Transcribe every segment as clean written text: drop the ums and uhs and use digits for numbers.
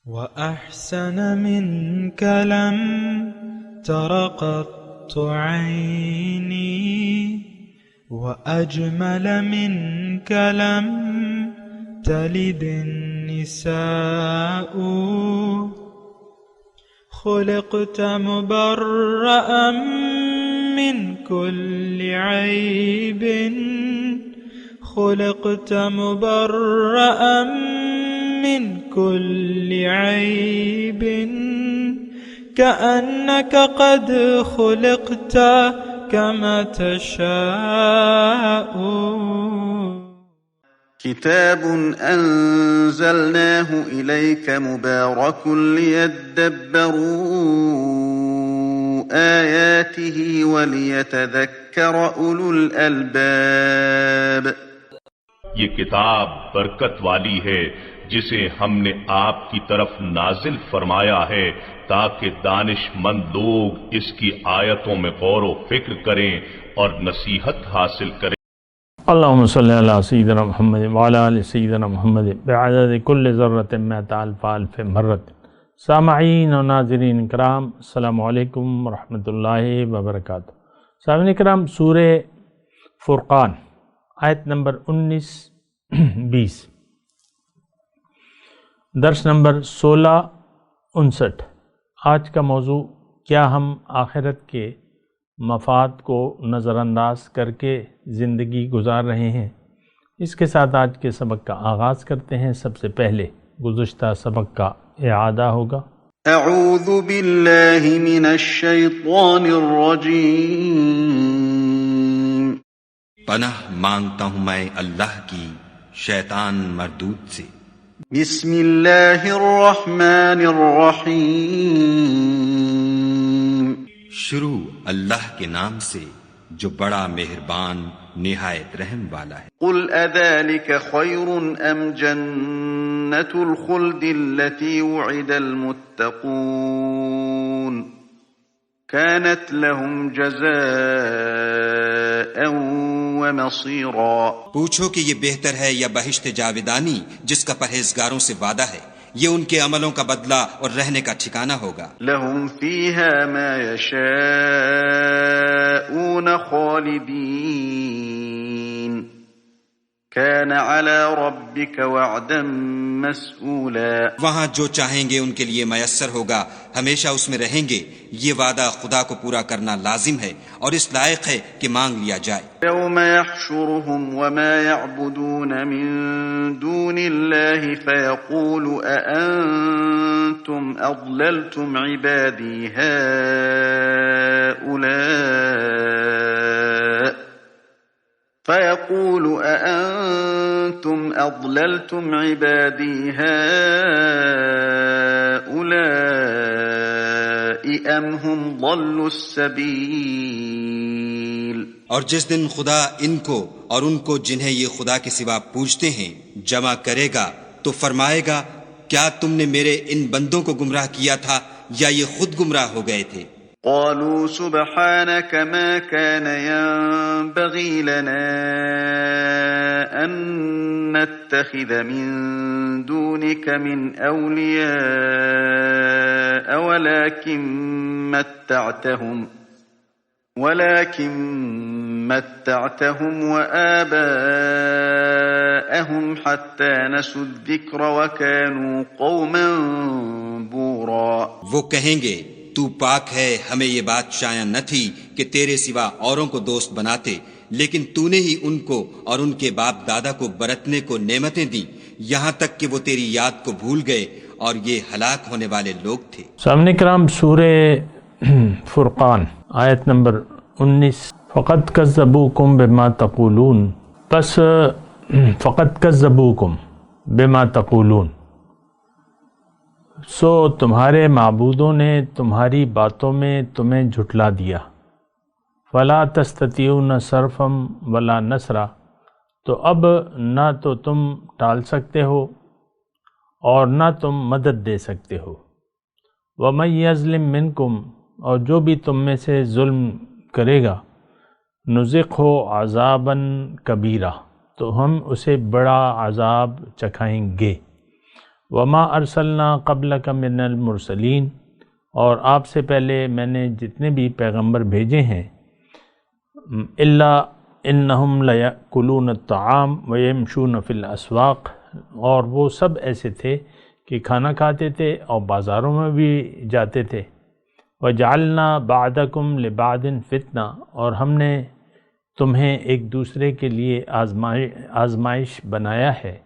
وأحسن منك لم تر قط عيني وأجمل منك لم تلد النساء خلقت مبرأ من كل عيب خلقت مبرأ من كل عيب كأنك قد خلقت كما تشاء. كتاب أنزلناه إليك مبارك ليدبروا آياته وليتذكر أولو الألباب. یہ کتاب برکت والی ہے جسے ہم نے آپ کی طرف نازل فرمایا ہے تاکہ دانش مند لوگ اس کی آیتوں میں غور و فکر کریں اور نصیحت حاصل کریں. اللہم صلی علی سیدنا محمد وعلی آل سیدنا محمد بعدد کل ذرۃ مئۃ الف الف مرۃ. سامعین و ناظرین کرام، السلام علیکم ورحمۃ اللہ وبرکاتہ. سامعین کرام، سورہ فرقان آیت نمبر 19-20، درس نمبر 1659. آج کا موضوع، کیا ہم آخرت کے مفاد کو نظر انداز کر کے زندگی گزار رہے ہیں؟ اس کے ساتھ آج کے سبق کا آغاز کرتے ہیں. سب سے پہلے گزشتہ سبق کا اعادہ ہوگا. اعوذ باللہ من الشیطان الرجیم. پناہ مانگتا ہوں میں اللہ کی شیطان مردود سے. بسم اللہ الرحمن الرحیم. شروع اللہ کے نام سے جو بڑا مہربان نہایت رحم والا ہے. قل اذلك خیر ام جنت الخلد التي وعد المتقون كانت لهم جزاء ومصيرا. پوچھو کہ یہ بہتر ہے یا بہشت جاودانی جس کا پرہیزگاروں سے وعدہ ہے، یہ ان کے عملوں کا بدلہ اور رہنے کا ٹھکانہ ہوگا. لهم فيها ما يشاءون خالدين كان على ربك وعدا مسئولا. وہاں جو چاہیں گے ان کے لیے میسر ہوگا، ہمیشہ اس میں رہیں گے. یہ وعدہ خدا کو پورا کرنا لازم ہے اور اس لائق ہے کہ مانگ لیا جائے. يوم يحشرهم وما يعبدون من دون الله فيقول أأنتم أضللتم عبادي هؤلاء فيقول أأنتم أضللتم عبادي هؤلاء أم هم ضلوا السبيل. اور جس دن خدا ان کو اور ان کو جنہیں یہ خدا کے سوا پوجتے ہیں جمع کرے گا تو فرمائے گا، کیا تم نے میرے ان بندوں کو گمراہ کیا تھا یا یہ خود گمراہ ہو گئے تھے؟ قالوا سبحانك ما كان ينبغي لنا أن نتخذ من دونك من أولياء ولكن متعتهم وآباءهم حتى نسوا الذكر وكانوا قوما بورا. وہ کہیں گے، تو پاک ہے، ہمیں یہ بات شایع نہ تھی کہ تیرے سوا اوروں کو دوست بناتے، لیکن تو نے ہی ان کو اور ان کے باپ دادا کو برتنے کو نعمتیں دیں، یہاں تک کہ وہ تیری یاد کو بھول گئے اور یہ ہلاک ہونے والے لوگ تھے. سامعین کرام، سورہ فرقان آیت نمبر 19. فقط کذبوکم بما تقولون، پس فقط کذبوکم بما تقولون، سو تمہارے معبودوں نے تمہاری باتوں میں تمہیں جھٹلا دیا. فلا تستطیعون صرفا ولا نصرا، تو اب نہ تو تم ٹال سکتے ہو اور نہ تم مدد دے سکتے ہو. وَمَن يَظْلِم مِّنكُمْ، اور جو بھی تم میں سے ظلم کرے گا، نُذِقْهُ عَذَابًا كَبِيرًا، تو ہم اسے بڑا عذاب چکھائیں گے. وما ارسلنا قبلک من المرسلین، اور آپ سے پہلے میں نے جتنے بھی پیغمبر بھیجے ہیں، الا انہم لیأکلون الطعام ویمشون فی الاسواق، اور وہ سب ایسے تھے کہ کھانا کھاتے تھے اور بازاروں میں بھی جاتے تھے۔ وجعلنا بعدکم لبعد فتنہ، اور ہم نے تمہیں ایک دوسرے کے لیے آزمائش بنایا ہے۔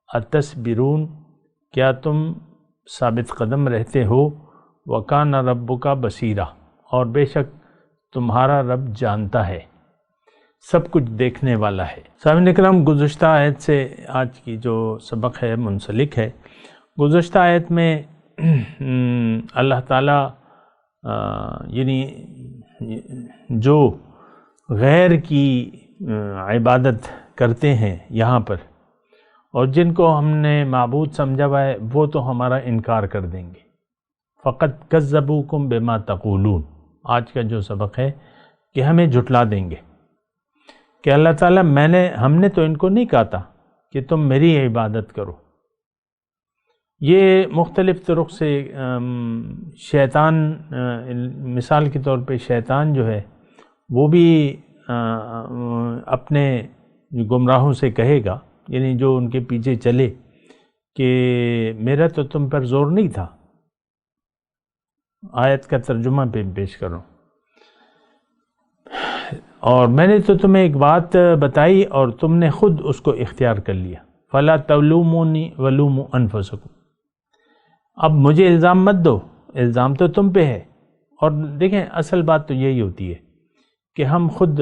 اتصبرون، کیا تم ثابت قدم رہتے ہو؟ وکان ربک بصیرا، اور بے شک تمہارا رب جانتا ہے، سب کچھ دیکھنے والا ہے۔ سامعین اکرام، گزشتہ آیت سے آج کی جو سبق ہے منسلک ہے۔ گزشتہ آیت میں اللہ تعالیٰ یعنی جو غیر کی عبادت کرتے ہیں یہاں پر، اور جن کو ہم نے معبود سمجھا ہوا ہے، وہ تو ہمارا انکار کر دیں گے۔ فقط کذبوکم بما تقولون، آج کا جو سبق ہے کہ ہمیں جھٹلا دیں گے کہ اللہ تعالیٰ ہم نے تو ان کو نہیں کہا تھا کہ تم میری عبادت کرو۔ یہ مختلف طرق سے شیطان، مثال کے طور پہ شیطان جو ہے وہ بھی اپنے گمراہوں سے کہے گا، یعنی جو ان کے پیچھے چلے، کہ میرا تو تم پر زور نہیں تھا۔ آیت کا ترجمہ پہ پیش کروں، اور میں نے تو تمہیں ایک بات بتائی اور تم نے خود اس کو اختیار کر لیا۔ فلا تلومونی ولوموا انفسکم، اب مجھے الزام مت دو، الزام تو تم پہ ہے۔ اور دیکھیں، اصل بات تو یہی ہوتی ہے کہ ہم خود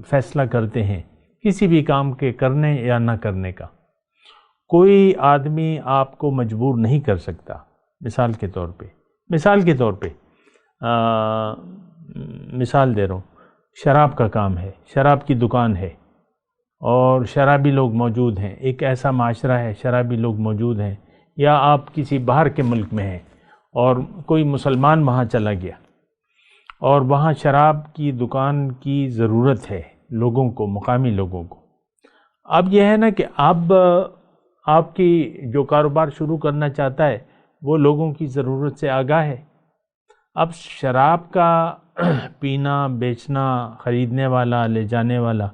فیصلہ کرتے ہیں کسی بھی کام کے کرنے یا نہ کرنے کا۔ کوئی آدمی آپ کو مجبور نہیں کر سکتا۔ مثال کے طور پہ مثال دے رہا ہوں، شراب کا کام ہے، شراب کی دکان ہے اور شرابی لوگ موجود ہیں، ایک ایسا معاشرہ ہے شرابی لوگ موجود ہیں، یا آپ کسی باہر کے ملک میں ہیں اور کوئی مسلمان وہاں چلا گیا اور وہاں شراب کی دکان کی ضرورت ہے لوگوں کو، مقامی لوگوں کو۔ اب یہ ہے نا کہ اب آپ کی جو کاروبار شروع کرنا چاہتا ہے وہ لوگوں کی ضرورت سے آگاہ ہے۔ اب شراب کا پینا، بیچنا، خریدنے والا، لے جانے والا،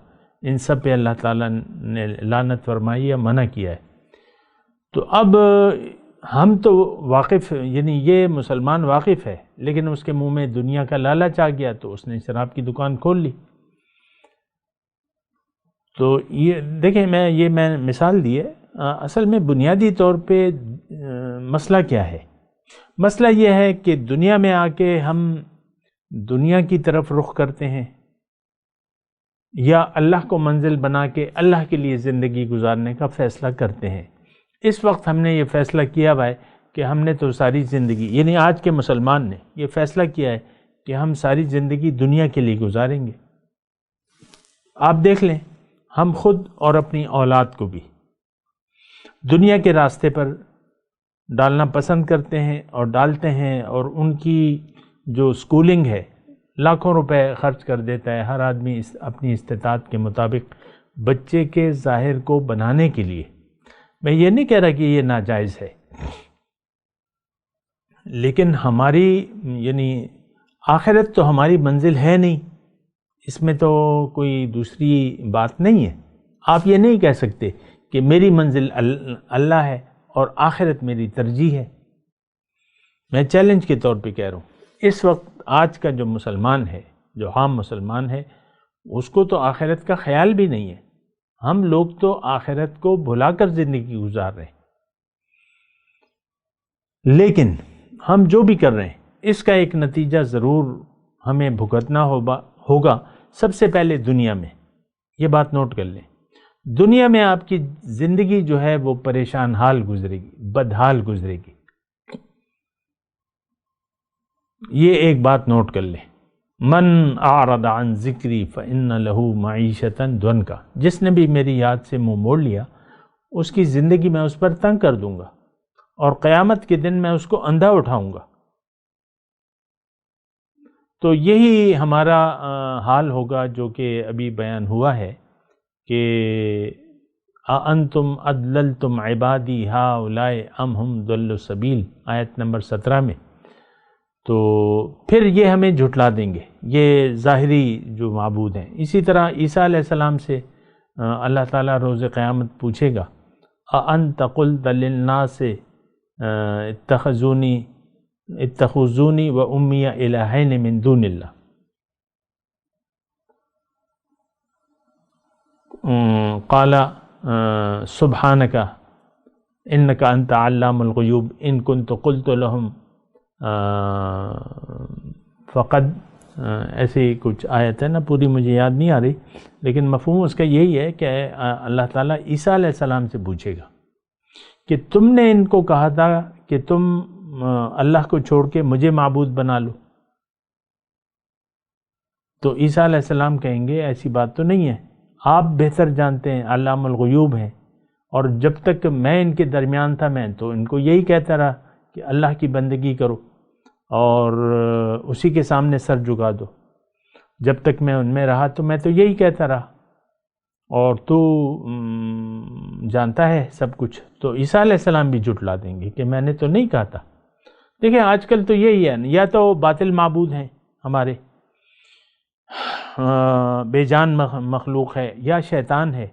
ان سب پہ اللہ تعالیٰ نے لعنت فرمائی ہے، منع کیا ہے۔ تو اب ہم تو واقف، یعنی یہ مسلمان واقف ہے، لیکن اس کے منہ میں دنیا کا لالچ آ گیا تو اس نے شراب کی دکان کھول لی۔ تو یہ دیکھیں، میں مثال دی ہے، اصل میں بنیادی طور پہ مسئلہ کیا ہے؟ مسئلہ یہ ہے کہ دنیا میں آ کے ہم دنیا کی طرف رخ کرتے ہیں، یا اللہ کو منزل بنا کے اللہ کے لیے زندگی گزارنے کا فیصلہ کرتے ہیں۔ اس وقت ہم نے یہ فیصلہ کیا ہوا ہے کہ ہم نے تو ساری زندگی، یعنی آج کے مسلمان نے یہ فیصلہ کیا ہے کہ ہم ساری زندگی دنیا کے لیے گزاریں گے۔ آپ دیکھ لیں، ہم خود اور اپنی اولاد کو بھی دنیا کے راستے پر ڈالنا پسند کرتے ہیں اور ڈالتے ہیں، اور ان کی جو سکولنگ ہے لاکھوں روپے خرچ کر دیتا ہے ہر آدمی اپنی استطاعت کے مطابق بچے کے ظاہر کو بنانے کے لیے۔ میں یہ نہیں کہہ رہا کہ یہ ناجائز ہے، لیکن ہماری یعنی آخرت تو ہماری منزل ہے نہیں، اس میں تو کوئی دوسری بات نہیں ہے۔ آپ یہ نہیں کہہ سکتے کہ میری منزل اللہ ہے اور آخرت میری ترجیح ہے۔ میں چیلنج کے طور پہ کہہ رہا ہوں، اس وقت آج کا جو مسلمان ہے، جو عام مسلمان ہے، اس کو تو آخرت کا خیال بھی نہیں ہے۔ ہم لوگ تو آخرت کو بھلا کر زندگی گزار رہے ہیں، لیکن ہم جو بھی کر رہے ہیں اس کا ایک نتیجہ ضرور ہمیں بھگتنا ہوگا۔ سب سے پہلے دنیا میں، یہ بات نوٹ کر لیں، دنیا میں آپ کی زندگی جو ہے وہ پریشان حال گزرے گی، بدحال گزرے گی۔ یہ ایک بات نوٹ کر لیں، من اعرض عن ذکری فإن له معیشۃ ضنکا، جس نے بھی میری یاد سے منہ موڑ لیا اس کی زندگی میں اس پر تنگ کر دوں گا، اور قیامت کے دن میں اس کو اندھا اٹھاؤں گا۔ تو یہی ہمارا حال ہوگا جو کہ ابھی بیان ہوا ہے کہ اَأَنْتُمْ أَضْلَلْتُمْ عِبَادِي هَؤُلَاءِ أَمْ هُمْ ضَلُّوا السَّبِيلَ، آیت نمبر 17 میں۔ تو پھر یہ ہمیں جھٹلا دیں گے، یہ ظاہری جو معبود ہیں۔ اسی طرح عیسیٰ علیہ السلام سے اللہ تعالیٰ روز قیامت پوچھے گا أَأَنْتَ قُلْتَ لِلنَّاسِ اتَّخِذُونِي وَأُمِّيَ إِلَٰهَيْنِ مِن دُونِ اللَّهِ، قَالَ سُبْحَانَكَ إِنَّكَ أَنْتَ عَلَّامُ الْغُيُوبِ إِن كُنتُ قُلْتُ لَهُمْ فقد، ایسی کچھ آیت ہے نا، پوری مجھے یاد نہیں آ رہی، لیکن مفہوم اس کا یہی ہے کہ اللہ تعالیٰ عیسیٰ علیہ السلام سے پوچھے گا کہ تم نے ان کو کہا تھا کہ تم اللہ کو چھوڑ کے مجھے معبود بنا لو، تو عیسیٰ علیہ السلام کہیں گے ایسی بات تو نہیں ہے، آپ بہتر جانتے ہیں، علام الغیوب ہیں، اور جب تک میں ان کے درمیان تھا میں تو ان کو یہی کہتا رہا کہ اللہ کی بندگی کرو اور اسی کے سامنے سر جھکا دو، جب تک میں ان میں رہا تو میں تو یہی کہتا رہا، اور تو جانتا ہے سب کچھ۔ تو عیسیٰ علیہ السلام بھی جھٹلا دیں گے کہ میں نے تو نہیں کہا تھا۔ دیکھیں آج کل تو یہی ہے، یا تو باطل معبود ہیں ہمارے، بے جان مخلوق ہے، یا شیطان ہے۔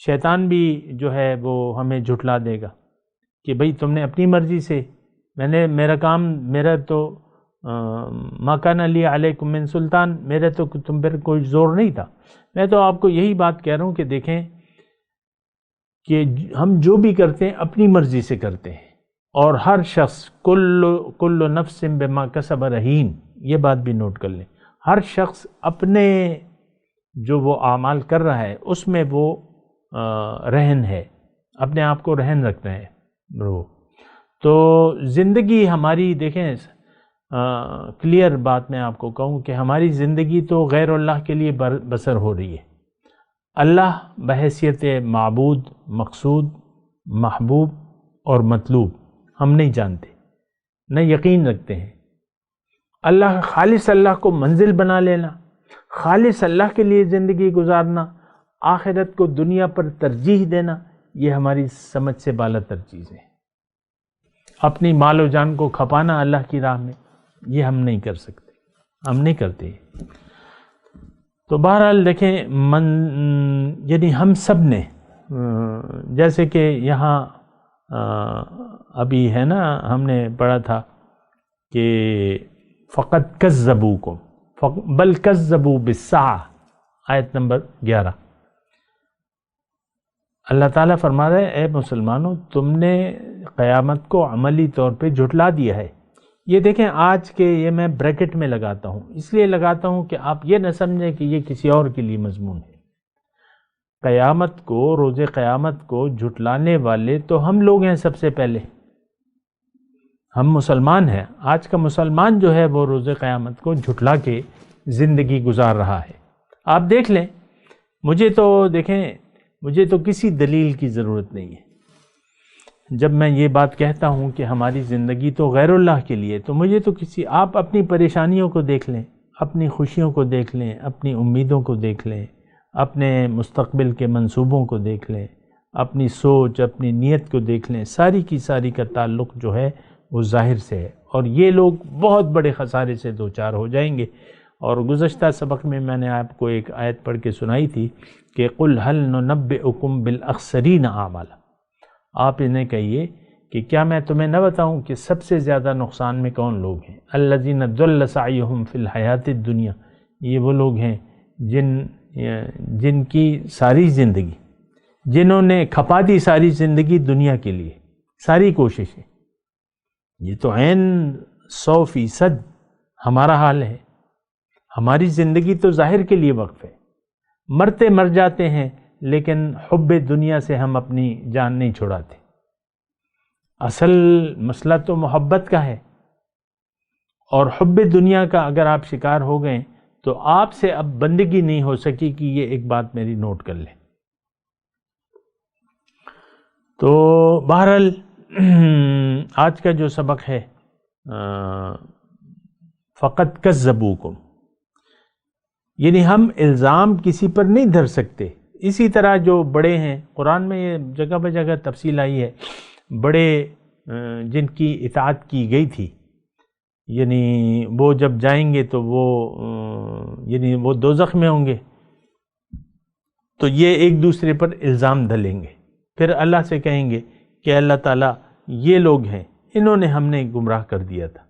شیطان بھی جو ہے وہ ہمیں جھٹلا دے گا کہ بھئی تم نے اپنی مرضی سے، میرا تو ما کان لی علیکم من سلطان، میرا تو تم پر کوئی زور نہیں تھا، میں تو آپ کو یہی بات کہہ رہا ہوں کہ دیکھیں کہ ہم جو بھی کرتے ہیں اپنی مرضی سے کرتے ہیں، اور ہر شخص کل نفس بما کسب رہین، یہ بات بھی نوٹ کر لیں، ہر شخص اپنے جو وہ اعمال کر رہا ہے اس میں وہ رہن ہے، اپنے آپ کو رہن رکھنا ہے برو۔ تو زندگی ہماری دیکھیں، کلیئر بات میں آپ کو کہوں کہ ہماری زندگی تو غیر اللہ کے لیے بسر ہو رہی ہے۔ اللہ بحیثیت معبود، مقصود، محبوب اور مطلوب ہم نہیں جانتے، نہ یقین رکھتے ہیں۔ اللہ، خالص اللہ کو منزل بنا لینا، خالص اللہ کے لیے زندگی گزارنا، آخرت کو دنیا پر ترجیح دینا، یہ ہماری سمجھ سے بالا تر چیز ہے۔ اپنی مال و جان کو کھپانا اللہ کی راہ میں، یہ ہم نہیں کر سکتے، ہم نہیں کرتے۔ تو بہرحال دیکھیں یعنی ہم سب نے، جیسے کہ یہاں ابھی ہے نا، ہم نے پڑھا تھا کہ فقط کذبوکم بل کذبوا بالساعہ، آیت نمبر 11۔ اللہ تعالیٰ فرما رہے اے مسلمانوں، تم نے قیامت کو عملی طور پہ جھٹلا دیا ہے۔ یہ دیکھیں آج کے، یہ میں بریکٹ میں لگاتا ہوں، اس لیے لگاتا ہوں کہ آپ یہ نہ سمجھیں کہ یہ کسی اور کے لیے مضمون ہے۔ قیامت کو، روز قیامت کو جھٹلانے والے تو ہم لوگ ہیں سب سے پہلے، ہم مسلمان ہیں۔ آج کا مسلمان جو ہے وہ روز قیامت کو جھٹلا کے زندگی گزار رہا ہے۔ آپ دیکھ لیں، مجھے تو کسی دلیل کی ضرورت نہیں ہے۔ جب میں یہ بات کہتا ہوں کہ ہماری زندگی تو غیر اللہ کے لیے، تو مجھے تو آپ اپنی پریشانیوں کو دیکھ لیں، اپنی خوشیوں کو دیکھ لیں، اپنی امیدوں کو دیکھ لیں، اپنے مستقبل کے منصوبوں کو دیکھ لیں، اپنی سوچ، اپنی نیت کو دیکھ لیں، ساری کی ساری کا تعلق جو ہے وہ ظاہر سے ہے، اور یہ لوگ بہت بڑے خسارے سے دوچار ہو جائیں گے۔ اور گزشتہ سبق میں میں نے آپ کو ایک آیت پڑھ کے سنائی تھی کہ قُلْ هَلْ نُنَبِّئُكُمْ بِالْأَخْسَرِينَ أَعْمَالًا، آپ انہیں کہیے کہ کیا میں تمہیں نہ بتاؤں کہ سب سے زیادہ نقصان میں کون لوگ ہیں؟ الَّذِينَ ضَلَّ سَعْيُهُمْ فِي الْحَيَاةِ الدُّنْيَا، یہ وہ لوگ ہیں جن کی ساری زندگی، جنہوں نے کھپا دی ساری زندگی دنیا کے لیے، ساری کوششیں۔ یہ تو عین 100% ہمارا حال ہے۔ ہماری زندگی تو ظاہر کے لیے وقف ہے، مرتے مر جاتے ہیں، لیکن حب دنیا سے ہم اپنی جان نہیں چھڑاتے۔ اصل مسئلہ تو محبت کا ہے، اور حب دنیا کا اگر آپ شکار ہو گئے تو آپ سے اب بندگی نہیں ہو سکی کہ یہ ایک بات میری نوٹ کر لیں۔ تو بہرحال آج کا جو سبق ہے فقط کذبوکم، یعنی ہم الزام کسی پر نہیں دھر سکتے، اسی طرح جو بڑے ہیں، قرآن میں یہ جگہ بہ جگہ تفصیل آئی ہے، بڑے جن کی اطاعت کی گئی تھی، یعنی وہ جب جائیں گے تو وہ دوزخ میں ہوں گے، تو یہ ایک دوسرے پر الزام ڈالیں گے، پھر اللہ سے کہیں گے کہ اللہ تعالیٰ یہ لوگ ہیں، انہوں نے ہم نے گمراہ کر دیا تھا،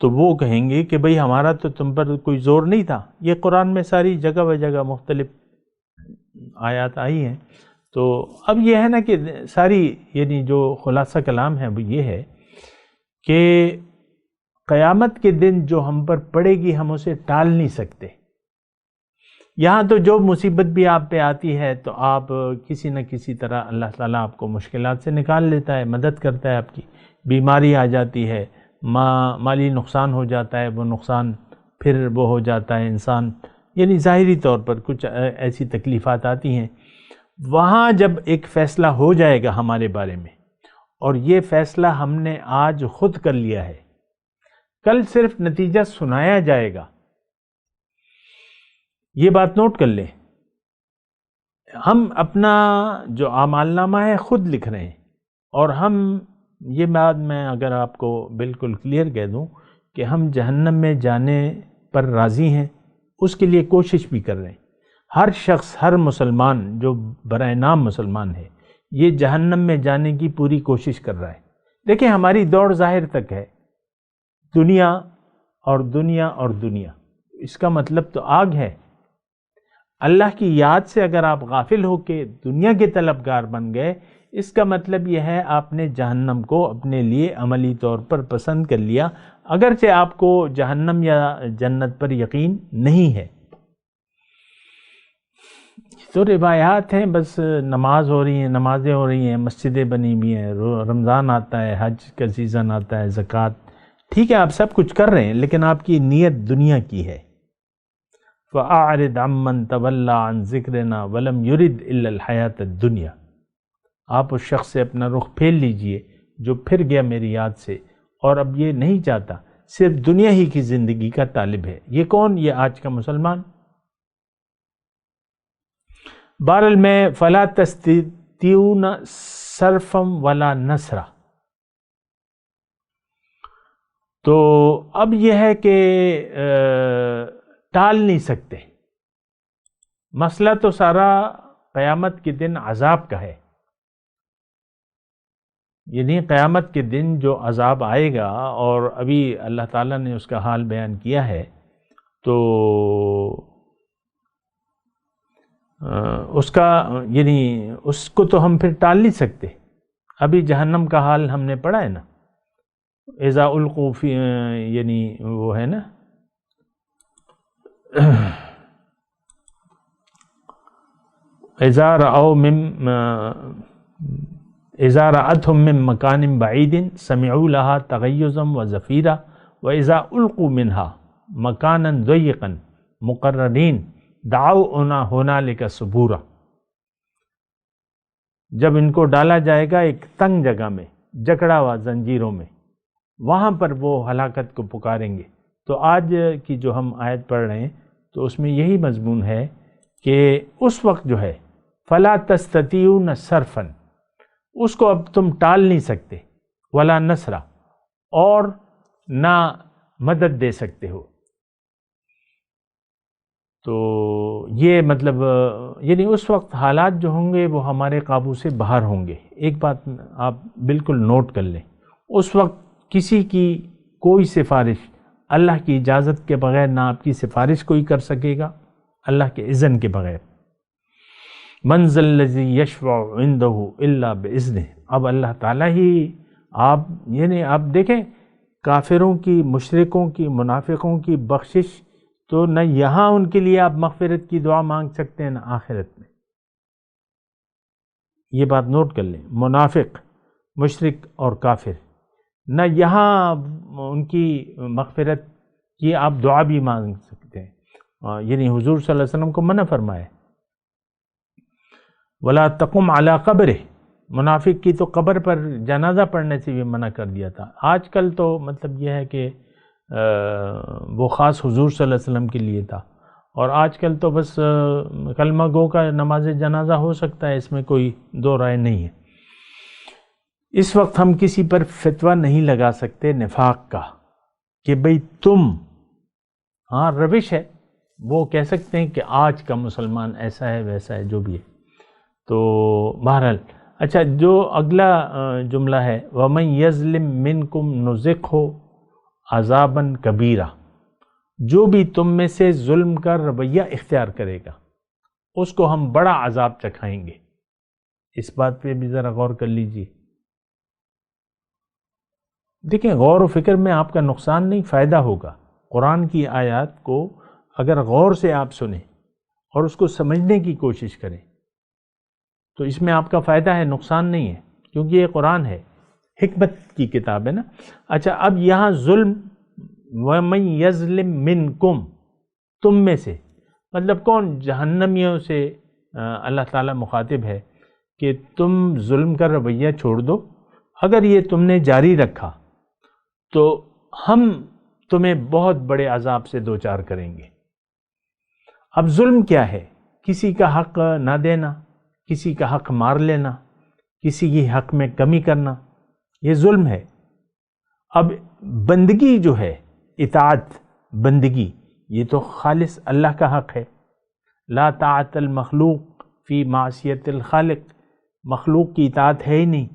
تو وہ کہیں گے کہ بھئی ہمارا تو تم پر کوئی زور نہیں تھا۔ یہ قرآن میں ساری جگہ بہ جگہ مختلف آیات آئی ہیں۔ تو اب یہ ہے نا کہ ساری یعنی جو خلاصہ کلام ہے وہ یہ ہے کہ قیامت کے دن جو ہم پر پڑے گی ہم اسے ٹال نہیں سکتے۔ یہاں تو جو مصیبت بھی آپ پہ آتی ہے تو آپ کسی نہ کسی طرح اللہ تعالیٰ آپ کو مشکلات سے نکال لیتا ہے، مدد کرتا ہے، آپ کی بیماری آ جاتی ہے، مالی نقصان ہو جاتا ہے، وہ نقصان پھر وہ ہو جاتا ہے انسان، یعنی ظاہری طور پر کچھ ایسی تکلیفات آتی ہیں۔ وہاں جب ایک فیصلہ ہو جائے گا ہمارے بارے میں، اور یہ فیصلہ ہم نے آج خود کر لیا ہے، کل صرف نتیجہ سنایا جائے گا۔ یہ بات نوٹ کر لیں، ہم اپنا جو اعمال نامہ ہے خود لکھ رہے ہیں، اور ہم یہ بات میں اگر آپ کو بالکل کلیئر کہہ دوں کہ ہم جہنم میں جانے پر راضی ہیں، اس کے لیے کوشش بھی کر رہے ہیں۔ ہر شخص، ہر مسلمان جو برائے نام مسلمان ہے، یہ جہنم میں جانے کی پوری کوشش کر رہا ہے۔ دیکھیں ہماری دوڑ ظاہر تک ہے، دنیا اور دنیا اور دنیا، اس کا مطلب تو آگ ہے۔ اللہ کی یاد سے اگر آپ غافل ہو کے دنیا کے طلبگار بن گئے، اس کا مطلب یہ ہے آپ نے جہنم کو اپنے لیے عملی طور پر پسند کر لیا، اگرچہ آپ کو جہنم یا جنت پر یقین نہیں ہے۔ تو روایات ہیں، بس نماز ہو رہی ہیں، نمازیں ہو رہی ہیں، مسجدیں بنی ہوئی ہیں، رمضان آتا ہے، حج کا سیزن آتا ہے، زکوٰۃ، ٹھیک ہے آپ سب کچھ کر رہے ہیں، لیکن آپ کی نیت دنیا کی ہے۔ فَأَعْرِضْ عَمَّنْ تَوَلَّىٰ عَنْ ذِكْرِنَا وَلَمْ يُرِدْ إِلَّا الْحَيَاةَ الدُّنْيَا۔ آپ اس شخص سے اپنا رخ پھیر لیجئے جو پھر گیا میری یاد سے، اور اب یہ نہیں چاہتا، صرف دنیا ہی کی زندگی کا طالب ہے۔ یہ کون؟ یہ آج کا مسلمان۔ بہرحال میں فَلَا تَسْتَطِيعُونَ صَرْفًا وَلَا نَصْرًا، تو اب یہ ہے کہ ٹال نہیں سکتے۔ مسئلہ تو سارا قیامت کے دن عذاب کا ہے، یعنی قیامت کے دن جو عذاب آئے گا، اور ابھی اللہ تعالیٰ نے اس کا حال بیان کیا ہے، تو اس کا یعنی اس کو تو ہم پھر ٹال نہیں سکتے۔ ابھی جہنم کا حال ہم نے پڑھا ہے نا، اذا القوا فی، یعنی وہ ہے نا اذا رأتهم من مکان بعید سمعوا لها تغیظا وزفیرا واذا القوا منها مکانا ضیقا مقرنین دعوا ہنالک ثبورا۔ جب ان کو ڈالا جائے گا ایک تنگ جگہ میں، جکڑا ہوا زنجیروں میں، وہاں پر وہ ہلاکت کو پکاریں گے۔ تو آج کی جو ہم آیت پڑھ رہے ہیں تو اس میں یہی مضمون ہے کہ اس وقت جو ہے فَلَا تَسْتَطِيعُونَ صَرْفًا، اس کو اب تم ٹال نہیں سکتے، وَلَا نَصْرًا، اور نہ مدد دے سکتے ہو۔ تو یہ مطلب یعنی اس وقت حالات جو ہوں گے وہ ہمارے قابو سے باہر ہوں گے۔ ایک بات آپ بالکل نوٹ کر لیں، اس وقت کسی کی کوئی سفارش اللہ کی اجازت کے بغیر نہ آپ کی سفارش کوئی کر سکے گا، اللہ کے اذن کے بغیر۔ من ذا الذی یشفع عندہ الا باذنہ، اب اللہ تعالیٰ ہی آپ یعنی آپ دیکھیں کافروں کی، مشرکوں کی، منافقوں کی بخشش تو نہ یہاں ان کے لیے آپ مغفرت کی دعا مانگ سکتے ہیں نہ آخرت میں۔ یہ بات نوٹ کر لیں، منافق، مشرک اور کافر، نہ یہاں ان کی مغفرت کی آپ دعا بھی مانگ سکتے ہیں، یعنی حضور صلی اللہ علیہ وسلم کو منع فرمائے وَلَا تَقُمْ عَلَىٰ قَبْرِهِ، منافق کی تو قبر پر جنازہ پڑھنے سے بھی منع کر دیا تھا۔ آج کل تو مطلب یہ ہے کہ وہ خاص حضور صلی اللہ علیہ وسلم کے لیے تھا، اور آج کل تو بس کلمہ گو کا نماز جنازہ ہو سکتا ہے، اس میں کوئی دو رائے نہیں ہے۔ اس وقت ہم کسی پر فتویٰ نہیں لگا سکتے نفاق کا کہ بھئی تم، ہاں روش ہے، وہ کہہ سکتے ہیں کہ آج کا مسلمان ایسا ہے ویسا ہے، جو بھی ہے۔ تو بہرحال اچھا، جو اگلا جملہ ہے وَمَن يَظْلِم مِّنْكُمْ نُذِقْهُ عَذَابًا كَبِيرًا، جو بھی تم میں سے ظلم کا رویہ اختیار کرے گا اس کو ہم بڑا عذاب چکھائیں گے۔ اس بات پہ بھی ذرا غور کر لیجئے۔ دیکھیں، غور و فکر میں آپ کا نقصان نہیں، فائدہ ہوگا۔ قرآن کی آیات کو اگر غور سے آپ سنیں اور اس کو سمجھنے کی کوشش کریں تو اس میں آپ کا فائدہ ہے، نقصان نہیں ہے، کیونکہ یہ قرآن ہے، حکمت کی کتاب ہے نا۔ اچھا، اب یہاں ظلم، وَمَن يَظْلِم مِّنْكُمْ، تم میں سے، مطلب کون؟ جہنمیوں سے اللہ تعالیٰ مخاطب ہے کہ تم ظلم کا رویہ چھوڑ دو، اگر یہ تم نے جاری رکھا تو ہم تمہیں بہت بڑے عذاب سے دوچار کریں گے۔ اب ظلم کیا ہے؟ کسی کا حق نہ دینا، کسی کا حق مار لینا، کسی کی حق میں کمی کرنا، یہ ظلم ہے۔ اب بندگی جو ہے، اطاعت، بندگی، یہ تو خالص اللہ کا حق ہے۔ لا طاعت المخلوق فی معصیت الخالق، مخلوق کی اطاعت ہے ہی نہیں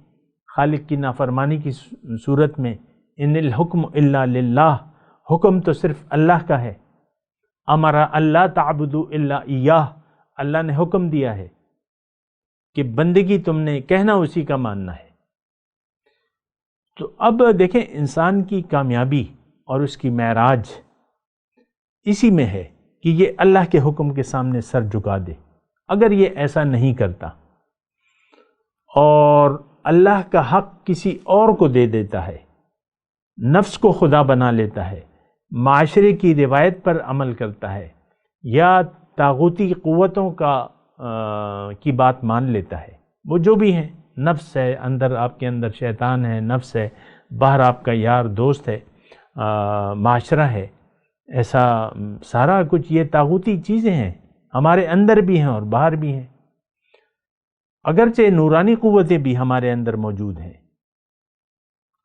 خالق کی نافرمانی کی صورت میں۔ ان الحکم الا للہ، حکم تو صرف اللہ کا ہے۔ امر اللہ تعبدوا الا ایاہ، اللہ نے حکم دیا ہے کہ بندگی تم نے کہنا اسی کا ماننا ہے۔ تو اب دیکھیں، انسان کی کامیابی اور اس کی معراج اسی میں ہے کہ یہ اللہ کے حکم کے سامنے سر جھکا دے۔ اگر یہ ایسا نہیں کرتا اور اللہ کا حق کسی اور کو دے دیتا ہے، نفس کو خدا بنا لیتا ہے، معاشرے کی روایت پر عمل کرتا ہے، یا طاغوتی قوتوں کی بات مان لیتا ہے، وہ جو بھی ہیں، نفس ہے، اندر آپ کے اندر شیطان ہے، نفس ہے، باہر آپ کا یار دوست ہے، معاشرہ ہے، ایسا سارا کچھ یہ طاغوتی چیزیں ہیں، ہمارے اندر بھی ہیں اور باہر بھی ہیں۔ اگرچہ نورانی قوتیں بھی ہمارے اندر موجود ہیں،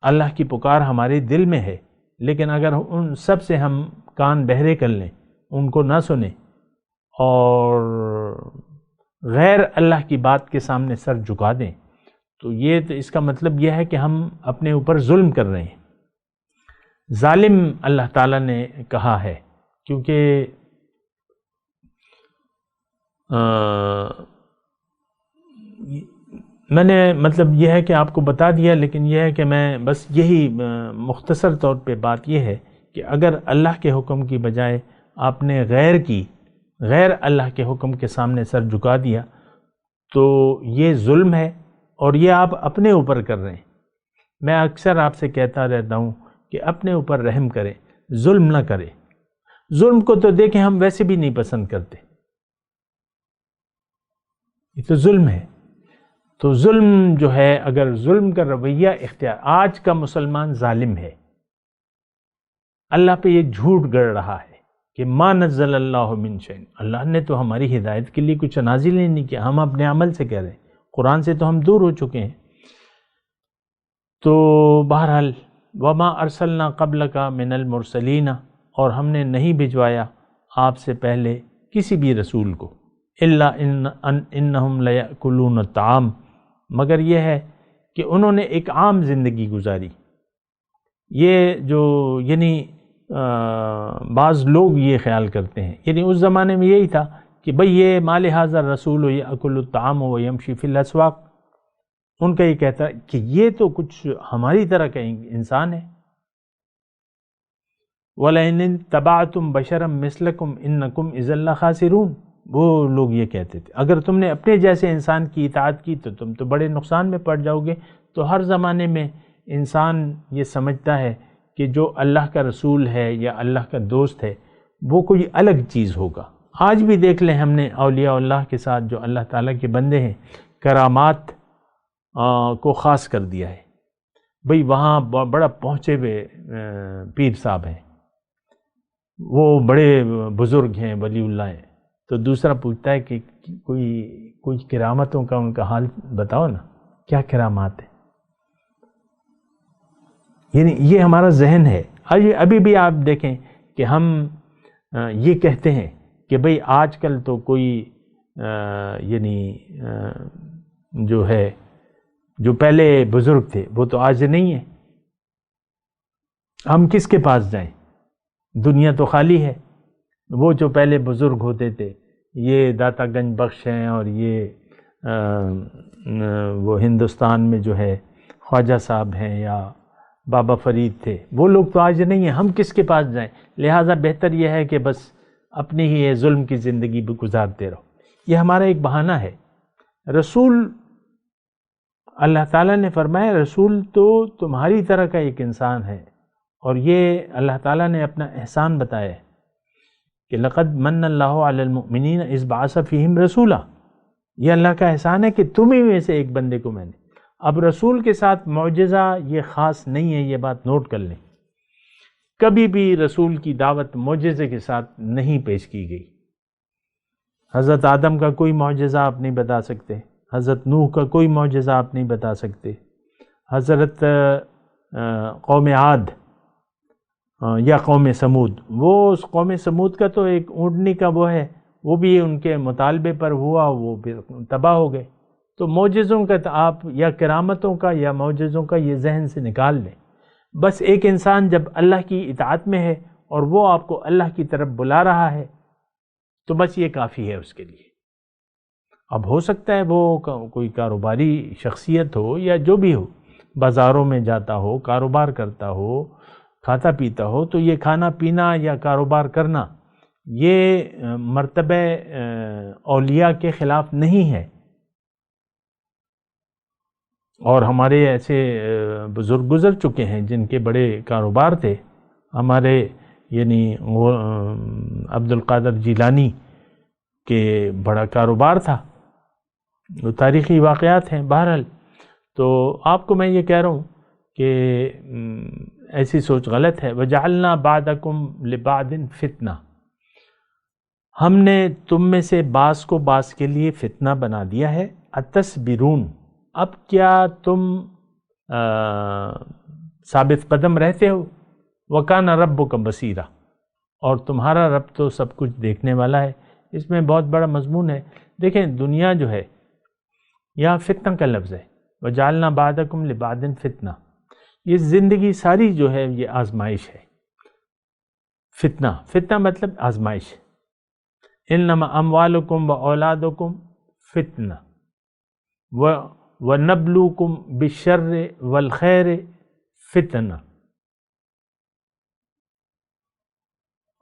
اللہ کی پکار ہمارے دل میں ہے، لیکن اگر ان سب سے ہم کان بہرے کر لیں، ان کو نہ سنیں اور غیر اللہ کی بات کے سامنے سر جھکا دیں، تو یہ تو اس کا مطلب یہ ہے کہ ہم اپنے اوپر ظلم کر رہے ہیں۔ ظالم اللہ تعالیٰ نے کہا ہے، کیونکہ میں نے مطلب یہ ہے کہ آپ کو بتا دیا، لیکن یہ ہے کہ میں بس یہی مختصر طور پہ بات یہ ہے کہ اگر اللہ کے حکم کی بجائے آپ نے غیر اللہ کے حکم کے سامنے سر جھکا دیا تو یہ ظلم ہے، اور یہ آپ اپنے اوپر کر رہے ہیں۔ میں اکثر آپ سے کہتا رہتا ہوں کہ اپنے اوپر رحم کریں، ظلم نہ کریں۔ ظلم کو تو دیکھیں ہم ویسے بھی نہیں پسند کرتے، یہ تو ظلم ہے۔ تو ظلم جو ہے، اگر ظلم کا رویہ اختیار، آج کا مسلمان ظالم ہے، اللہ پہ یہ جھوٹ گڑ رہا ہے کہ ما نزل اللہ من شیء، اللہ نے تو ہماری ہدایت کے لیے کچھ نازل ہی نہیں کیا، ہم اپنے عمل سے کہہ رہے ہیں، قرآن سے تو ہم دور ہو چکے ہیں۔ تو بہرحال وما ارسلنا قبلک من المرسلین، اور ہم نے نہیں بھجوایا آپ سے پہلے کسی بھی رسول کو، الا انہم لیأکلون الطعام، مگر یہ ہے کہ انہوں نے ایک عام زندگی گزاری۔ یہ جو یعنی بعض لوگ یہ خیال کرتے ہیں، یعنی اس زمانے میں یہی تھا کہ بھئی یہ مال ھذا الرسول یأکل الطعام ویمشی فی الاسواق، ان کا یہ کہتا ہے کہ یہ تو کچھ ہماری طرح کا انسان ہے۔ وَلَئِنِ اتَّبَعْتُمْ بَشَرًا مِثْلَكُمْ إِنَّكُمْ إِذًا لَخَاسِرُونَ، وہ لوگ یہ کہتے تھے اگر تم نے اپنے جیسے انسان کی اطاعت کی تو تم تو بڑے نقصان میں پڑ جاؤ گے۔ تو ہر زمانے میں انسان یہ سمجھتا ہے کہ جو اللہ کا رسول ہے یا اللہ کا دوست ہے وہ کوئی الگ چیز ہوگا۔ آج بھی دیکھ لیں، ہم نے اولیاء اللہ کے ساتھ جو اللہ تعالیٰ کے بندے ہیں، کرامات کو خاص کر دیا ہے، بھئی وہاں بڑا پہنچے ہوئے پیر صاحب ہیں، وہ بڑے بزرگ ہیں، ولی اللہ ہیں، تو دوسرا پوچھتا ہے کہ کوئی کرامتوں کا ان کا حال بتاؤ نا، کیا کرامات ہیں؟ یعنی یہ ہمارا ذہن ہے۔ ابھی بھی آپ دیکھیں کہ ہم یہ کہتے ہیں کہ بھئی آج کل تو کوئی یعنی جو ہے جو پہلے بزرگ تھے وہ تو آج نہیں ہے، ہم کس کے پاس جائیں؟ دنیا تو خالی ہے۔ وہ جو پہلے بزرگ ہوتے تھے، یہ داتا گنج بخش ہیں، اور یہ وہ ہندوستان میں جو ہے خواجہ صاحب ہیں یا بابا فرید تھے، وہ لوگ تو آج نہیں ہیں، ہم کس کے پاس جائیں؟ لہٰذا بہتر یہ ہے کہ بس اپنی ہی یہ ظلم کی زندگی بھی گزارتے رہو۔ یہ ہمارا ایک بہانہ ہے۔ رسول اللہ تعالیٰ نے فرمایا رسول تو تمہاری طرح کا ایک انسان ہے، اور یہ اللہ تعالیٰ نے اپنا احسان بتایا ہے کہ لقد من اللہ علی المؤمنین اذ بعث فیہم رسولا، یہ اللہ کا احسان ہے کہ تمہیں میں سے ایک بندے کو میں نے۔ اب رسول کے ساتھ معجزہ یہ خاص نہیں ہے، یہ بات نوٹ کر لیں، کبھی بھی رسول کی دعوت معجزے کے ساتھ نہیں پیش کی گئی۔ حضرت آدم کا کوئی معجزہ آپ نہیں بتا سکتے، حضرت نوح کا کوئی معجزہ آپ نہیں بتا سکتے، حضرت قوم عاد یا قوم سمود، وہ اس قوم سمود کا تو ایک اونٹنی کا وہ ہے، وہ بھی ان کے مطالبے پر ہوا، وہ پھر تباہ ہو گئے۔ تو معجزوں کا آپ یا کرامتوں کا یا معجزوں کا یہ ذہن سے نکال لیں۔ بس ایک انسان جب اللہ کی اطاعت میں ہے اور وہ آپ کو اللہ کی طرف بلا رہا ہے تو بس یہ کافی ہے اس کے لیے۔ اب ہو سکتا ہے وہ کوئی کاروباری شخصیت ہو یا جو بھی ہو، بازاروں میں جاتا ہو، کاروبار کرتا ہو، کھاتا پیتا ہو، تو یہ کھانا پینا یا کاروبار کرنا یہ مرتبہ اولیاء کے خلاف نہیں ہے۔ اور ہمارے ایسے بزرگ گزر چکے ہیں جن کے بڑے کاروبار تھے، ہمارے یعنی عبد القادر جیلانی کے بڑا کاروبار تھا، وہ تاریخی واقعات ہیں۔ بہرحال تو آپ کو میں یہ کہہ رہا ہوں کہ ایسی سوچ غلط ہے۔ وَجَعَلْنَا بَعْدَكُمْ لِبَعْدٍ فِتْنَةً، ہم نے تم میں سے بعض کو بعض کے لیے فتنہ بنا دیا ہے۔ اَتَصْبِرُونَ، اب کیا تم ثابت قدم رہتے ہو؟ وَكَانَ رَبُّكَ بَصِيرًا، اور تمہارا رب تو سب کچھ دیکھنے والا ہے۔ اس میں بہت بڑا مضمون ہے۔ دیکھیں دنیا جو ہے، یہاں فتنہ کا لفظ ہے، وَجَعَلْنَا بَعْدَكُمْ لِبَعْدٍ فِتْنَةً، یہ زندگی ساری جو ہے یہ آزمائش ہے۔ فتنہ مطلب آزمائش۔ اِنَّمَا أَمْوَالُكُمْ وَأَوْلَادُكُمْ فِتْنَةٌ وَنَبْلُوكُمْ بِالشَّرِّ وَالْخَيْرِ فِتْنَةٌ،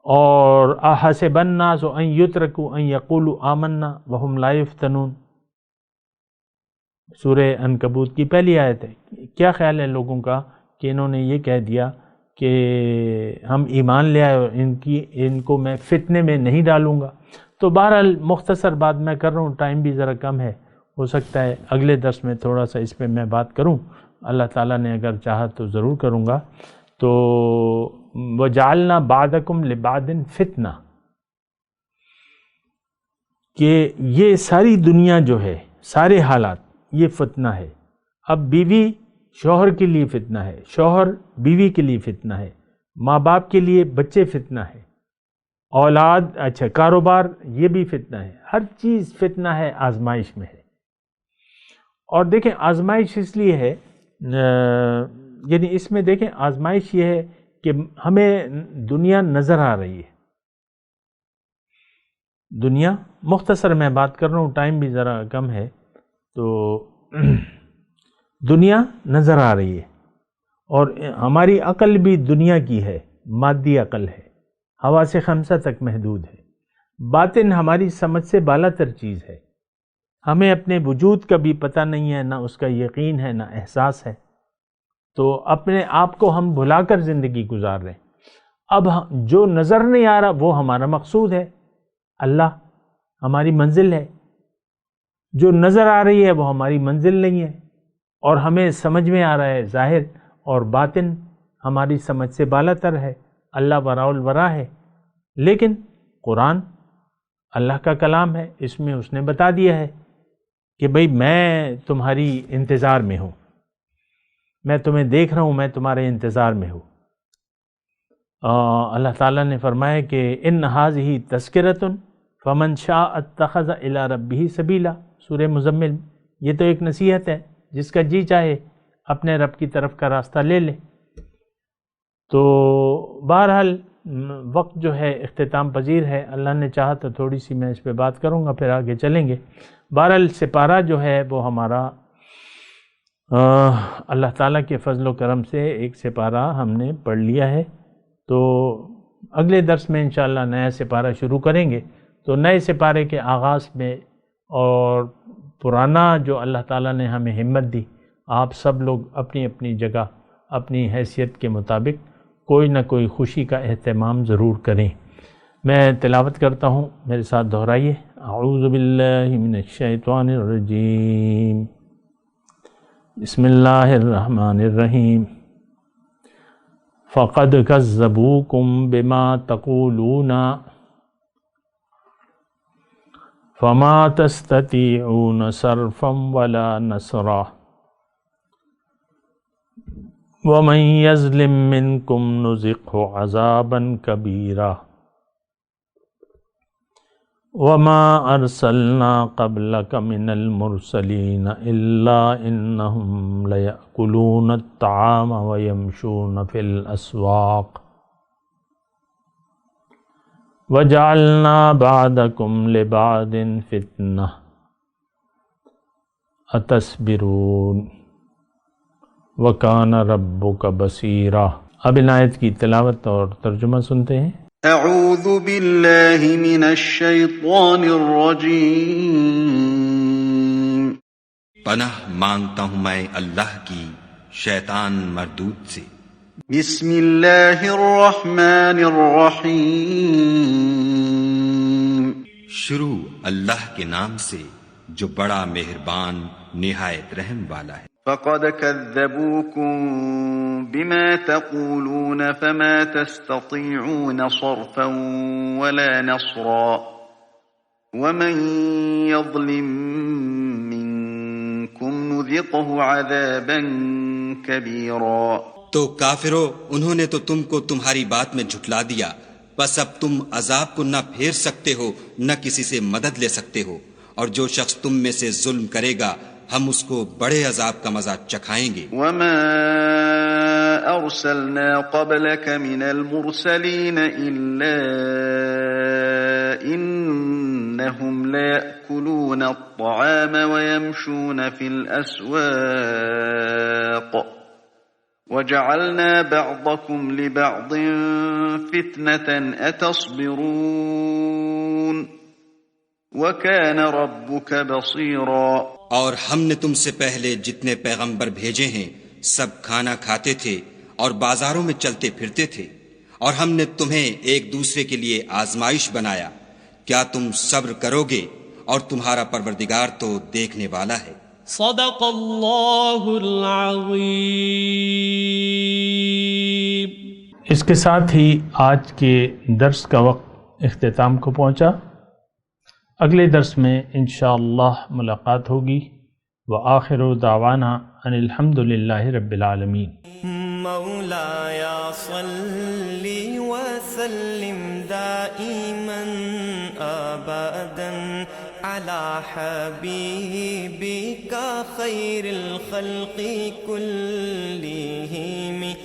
اور أَحَسِبَ النَّاسُ أَن يُتْرَكُوا أَن يَقُولُوا آمَنَّا وَهُمْ لَا يُفْتَنُونَ، سورہ عنکبوت کی پہلی آیت ہے۔ کیا خیال ہے لوگوں کا کہ انہوں نے یہ کہہ دیا کہ ہم ایمان لے آئے اور ان کو میں فتنے میں نہیں ڈالوں گا؟ تو بہرحال مختصر بات میں کر رہا ہوں، ٹائم بھی ذرا کم ہے، ہو سکتا ہے اگلے درس میں تھوڑا سا اس پہ میں بات کروں، اللہ تعالیٰ نے اگر چاہا تو ضرور کروں گا۔ تو وَجَعَلْنَا بَعْدَكُمْ لِبَعْدٍ فِتْنَةً، کہ یہ ساری دنیا جو ہے، سارے حالات یہ فتنہ ہے۔ اب بیوی شوہر کے لیے فتنہ ہے، شوہر بیوی کے لیے فتنہ ہے، ماں باپ کے لیے بچے فتنہ ہے، اولاد کاروبار یہ بھی فتنہ ہے، ہر چیز فتنہ ہے، آزمائش میں ہے۔ اور دیکھیں آزمائش اس لیے ہے، یعنی اس میں دیکھیں آزمائش یہ ہے کہ ہمیں دنیا نظر آ رہی ہے، دنیا مختصر میں بات کر رہا ہوں، ٹائم بھی ذرا کم ہے، تو دنیا نظر آ رہی ہے، اور ہماری عقل بھی دنیا کی ہے، مادی عقل ہے، حواس خمسہ تک محدود ہے۔ باطن ہماری سمجھ سے بالا تر چیز ہے، ہمیں اپنے وجود کا بھی پتہ نہیں ہے، نہ اس کا یقین ہے، نہ احساس ہے، تو اپنے آپ کو ہم بھلا کر زندگی گزار رہے ہیں۔ اب جو نظر نہیں آ رہا وہ ہمارا مقصود ہے، اللہ ہماری منزل ہے، جو نظر آ رہی ہے وہ ہماری منزل نہیں ہے، اور ہمیں سمجھ میں آ رہا ہے ظاہر، اور باطن ہماری سمجھ سے بالا تر ہے، اللہ وراء الورا ہے۔ لیکن قرآن اللہ کا کلام ہے، اس میں اس نے بتا دیا ہے کہ بھئی میں تمہاری انتظار میں ہوں، میں تمہیں دیکھ رہا ہوں، میں تمہارے انتظار میں ہوں۔ اللہ تعالیٰ نے فرمایا کہ ان ھذہ تذکرۃ فمن شاء اتخذ الی ربہ سبیلا، سورہ مزمل۔ یہ تو ایک نصیحت ہے، جس کا جی چاہے اپنے رب کی طرف کا راستہ لے لے۔ تو بہرحال وقت جو ہے اختتام پذیر ہے، اللہ نے چاہا تو تھوڑی سی میں اس پہ بات کروں گا، پھر آگے چلیں گے۔ بہرحال سپارہ جو ہے وہ ہمارا اللہ تعالیٰ کے فضل و کرم سے ایک سپارہ ہم نے پڑھ لیا ہے، تو اگلے درس میں انشاءاللہ نیا سپارہ شروع کریں گے۔ تو نئے سپارے کے آغاز میں اور پرانا جو اللہ تعالیٰ نے ہمیں ہمت دی، آپ سب لوگ اپنی اپنی جگہ اپنی حیثیت کے مطابق کوئی نہ کوئی خوشی کا اہتمام ضرور کریں۔ میں تلاوت کرتا ہوں، میرے ساتھ دہرائیے۔ اعوذ باللہ من الشیطان الرجیم، بسم اللہ الرحمن الرحیم۔ فقد کذبوکم بما تقولون فما تستطيعون صرفا ولا نصرا ومن يظلم منكم نذقه عذابا كبيرا وما أرسلنا قبلك من المرسلين إلا إنهم ليأكلون الطعام ويمشون في الأسواق وَجَعَلْنَا بَعْدَكُمْ لِبَعْدٍ فِتْنَةً أَتَصْبِرُونَ وَكَانَ رَبُّكَ بَصِيرًا۔ اب ان آیت کی تلاوت اور ترجمہ سنتے ہیں۔ اعوذ باللہ من الشیطان الرجیم، پناہ مانگتا ہوں میں اللہ کی شیطان مردود سے۔ بسم اللہ الرحمن الرحیم، شروع اللہ کے نام سے جو بڑا مہربان نہایت رحم والا ہے۔ فقد كذبوكم بما تقولون فما تستطيعون صرفا ولا نصرا ومن يظلم منكم نذقه عذابا كبيرا۔ تو کافرو، انہوں نے تو تم کو تمہاری بات میں جھٹلا دیا، بس اب تم عذاب کو نہ پھیر سکتے ہو نہ کسی سے مدد لے سکتے ہو، اور جو شخص تم میں سے ظلم کرے گا ہم اس کو بڑے عذاب کا مزہ چکھائیں گے۔ وما ارسلنا قبلك من المرسلين الا انهم ليأكلون الطعام ويمشون في الاسواق وجعلنا بعضكم لبعض فتنة أتصبرون وكان ربك بصيرا۔ اور ہم نے تم سے پہلے جتنے پیغمبر بھیجے ہیں سب کھانا کھاتے تھے اور بازاروں میں چلتے پھرتے تھے، اور ہم نے تمہیں ایک دوسرے کے لیے آزمائش بنایا، کیا تم صبر کرو گے؟ اور تمہارا پروردگار تو دیکھنے والا ہے۔ صدق اللہ العظیم۔ اس کے ساتھ ہی آج کے درس کا وقت اختتام کو پہنچا۔ اگلے درس میں انشاءاللہ ملاقات ہوگی۔ وآخر دعوانا ان الحمد للہ رب العالمین۔ مولاي صل وسلم دائما ابدا على حبيبك خير الخلق كلهم